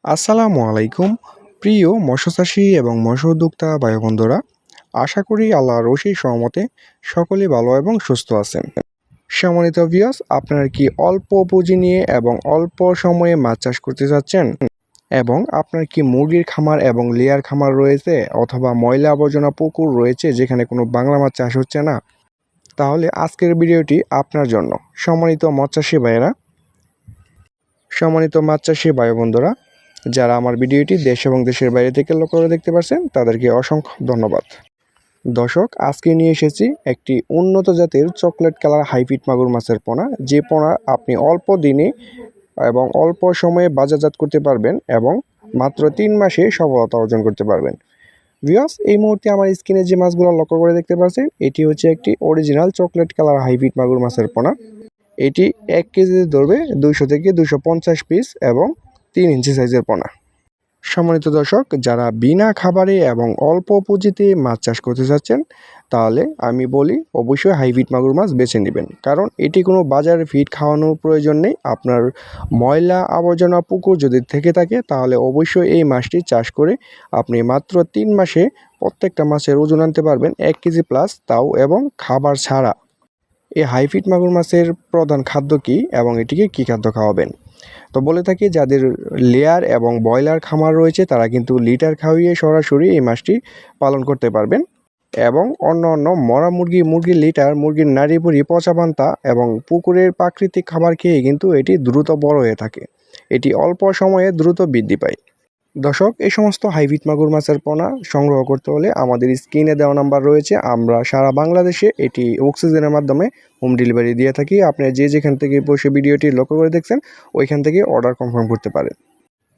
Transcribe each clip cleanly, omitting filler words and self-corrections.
আসসালামু আলাইকুম প্রিয় মৎস্যচাষী এবং মৎস্য উদ্যোক্তা ভাই বন্ধুরা, আশা করি আল্লাহর অশেষ রহমতে সকলেই ভালো এবং সুস্থ আছেন। সম্মানিত ভিউয়ার্স, আপনারা কি অল্প পুঁজি নিয়ে এবং অল্প সময়ে মাছ চাষ করতে চাচ্ছেন এবং আপনার কি মুরগির খামার এবং লেয়ার খামার রয়েছে অথবা ময়লা আবর্জনা পুকুর রয়েছে যেখানে কোনো বাংলা মাছ চাষ হচ্ছে না, তাহলে আজকের ভিডিওটি আপনার জন্য। সম্মানিত মাছ চাষী ভাই বন্ধুরা, যারা আমার ভিডিওটি দেশ এবং দেশের বাইরে থেকে লক্ষ্য করে দেখতে পাচ্ছেন তাদেরকে অসংখ্য ধন্যবাদ। দর্শক, আজকে নিয়ে এসেছি একটি উন্নত জাতের চকলেট কালার হাইব্রিড মাগুর মাছের পোনা, যে পোনা আপনি অল্প দিনে এবং অল্প সময়ে বাজারজাত করতে পারবেন এবং মাত্র 3 মাসে সফলতা অর্জন করতে পারবেন। ভিউয়ার্স, এই মুহূর্তে আমার স্ক্রিনে যে মাছগুলো লক্ষ্য করে দেখতে পাচ্ছেন, এটি হচ্ছে একটি অরিজিনাল চকলেট কালার হাইব্রিড মাগুর মাছের পোনা। এটি 1 কেজিতে ধরবে 200 থেকে 250 পিস এবং 3 ইঞ্চি সাইজের পোনা। সম্মানিত দর্শক, যারা বিনা খাবারে এবং অল্প পুঁজিতে মাছ চাষ করতে চাচ্ছেন, তাহলে আমি বলি অবশ্যই হাইব্রিড মাগুর মাছ বেছে নেবেন, কারণ এটি কোনো বাজারে ফিড খাওয়ানোর প্রয়োজন নেই। আপনার ময়লা আবর্জনা পুকুর যদি থেকে থাকে তাহলে অবশ্যই এই মাছটি চাষ করে আপনি মাত্র 3 মাসে প্রত্যেকটা মাছের ওজন আনতে পারবেন 1 কেজি প্লাস, তাও এবং খাবার ছাড়া। এই হাইব্রিড মাগুর মাছের প্রধান খাদ্য কী এবং এটিকে কী খাদ্য খাওয়াবেন? তো বলে থাকি, যাদের লেয়ার এবং ব্রয়লার খামার রয়েছে তারা কিন্তু লিটার খাওয়িয়ে সরাসরি এই মাছটি পালন করতে পারবেন এবং অন্য মরা মুরগির লিটার, মুরগির নাড়ি ভুড়ি, পচা পান্তা এবং পুকুরের প্রাকৃতিক খাবার খেয়ে কিন্তু এটি দ্রুত বড় হয়ে থাকে। এটি অল্প সময়ে দ্রুত বৃদ্ধি পায়। দর্শক, এই সমস্ত হাইব্রিড মাগুর মাছের পোনা সংগ্রহ করতে হলে আমাদের স্ক্রিনে দেওয়া নাম্বার রয়েছে। আমরা সারা বাংলাদেশে এটি অক্সিজেনের মাধ্যমে হোম ডেলিভারি দিয়ে থাকি। আপনি যেখান থেকে বসে ভিডিওটি লক্ষ্য করে দেখছেন ওইখান থেকে অর্ডার কনফার্ম করতে পারেন।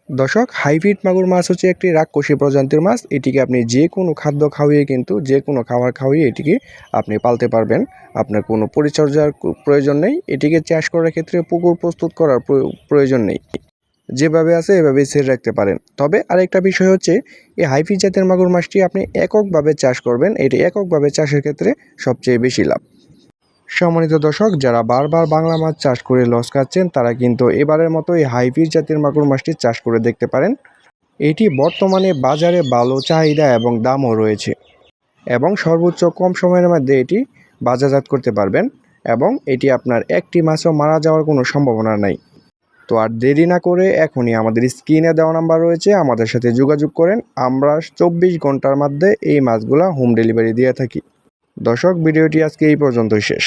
দর্শক, হাইব্রিড মাগুর মাছ হচ্ছে একটি রাক্ষসী প্রজাতির মাছ। এটিকে আপনি যে কোনো খাদ্য খাওয়িয়ে কিন্তু যে কোনো খাবার খাওয়িয়ে এটিকে আপনি পালতে পারবেন। আপনার কোনো পরিচর্যার প্রয়োজন নেই। এটিকে চাষ করার ক্ষেত্রে পুকুর প্রস্তুত করার প্রয়োজন নেই। যেভাবে আছে এভাবেই ছেড়ে রাখতে পারেন। তবে আরেকটা বিষয় হচ্ছে, এই হাইব্রিড জাতের মাগুর মাছটি আপনি এককভাবে চাষ করবেন, এটি এককভাবে চাষের ক্ষেত্রে সবচেয়ে বেশি লাভ। সম্মানিত দর্শক, যারা বারবার বাংলা মাছ চাষ করে লস খাচ্ছেন তারা কিন্তু এবারের মতো এই হাইব্রিড জাতের মাগুর মাছটি চাষ করে দেখতে পারেন। এটি বর্তমানে বাজারে ভালো চাহিদা এবং দামও রয়েছে এবং সর্বোচ্চ কম সময়ের মধ্যে এটি বাজারজাত করতে পারবেন এবং এটি আপনার একটি মাছও মারা যাওয়ার কোনো সম্ভাবনা নাই। তো আর দেরি না করে এখনই আমাদের স্ক্রিনে দেওয়া নাম্বার রয়েছে, আমাদের সাথে যোগাযোগ করেন। আমরা 24 ঘন্টার মধ্যে এই মাছগুলা হোম ডেলিভারি দিয়ে থাকি। দর্শক, ভিডিওটি আজকে এই পর্যন্তই শেষ।